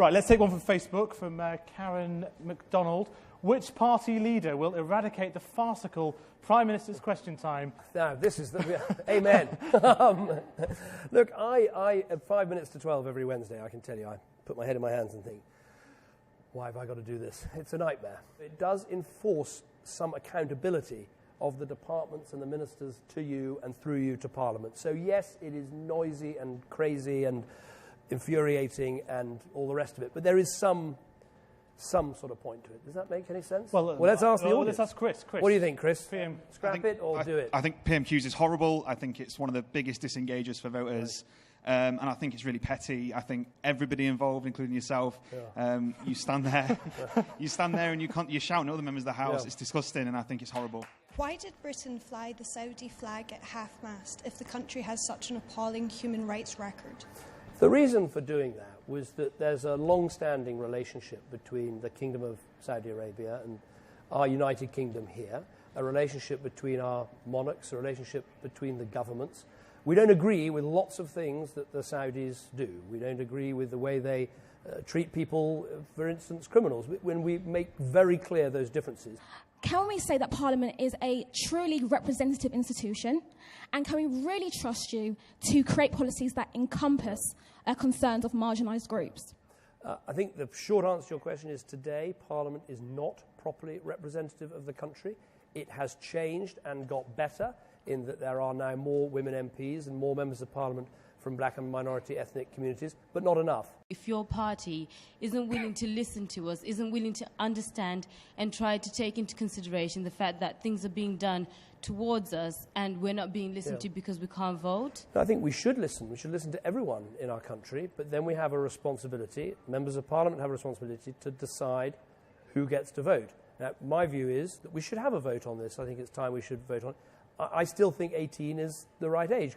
Right, let's take one from Facebook, from Karen MacDonald. Which party leader will eradicate the farcical Prime Minister's question time? Now, this is the... Amen. Look, I at 5 minutes to 12 every Wednesday, I can tell you, I put my head in my hands and think, why have I got to do this? It's a nightmare. It does enforce some accountability of the departments and the ministers to you and through you to Parliament. So, yes, it is noisy and crazy and infuriating and all the rest of it, but there is some sort of point to it. Does that make any sense? Well, let's ask the audience. Let's ask Chris. What do you think, Chris? PM, Scrap it or do it? I think PMQs is horrible. I think it's one of the biggest disengagers for voters. Right. And I think it's really petty. I think everybody involved, including yourself, you stand there, and you're shouting at other members of the House. Yeah. It's disgusting, and I think it's horrible. Why did Britain fly the Saudi flag at half-mast if the country has such an appalling human rights record? The reason for doing that was that there's a long-standing relationship between the Kingdom of Saudi Arabia and our United Kingdom here, a relationship between our monarchs, a relationship between the governments. We don't agree with lots of things that the Saudis do. We don't agree with the way they treat people, for instance, criminals, when we make very clear those differences. Can we say that Parliament is a truly representative institution? And can we really trust you to create policies that encompass concerns of marginalised groups? I think the short answer to your question is today Parliament is not properly representative of the country. It has changed and got better in that there are now more women MPs and more members of Parliament from black and minority ethnic communities, but not enough. If your party isn't willing to listen to us, isn't willing to understand and try to take into consideration the fact that things are being done towards us and we're not being listened to because we can't vote? I think we should listen. We should listen to everyone in our country, but then we have a responsibility, members of Parliament have a responsibility to decide who gets to vote. Now, my view is that we should have a vote on this. I think it's time we should vote on it. I still think 18 is the right age.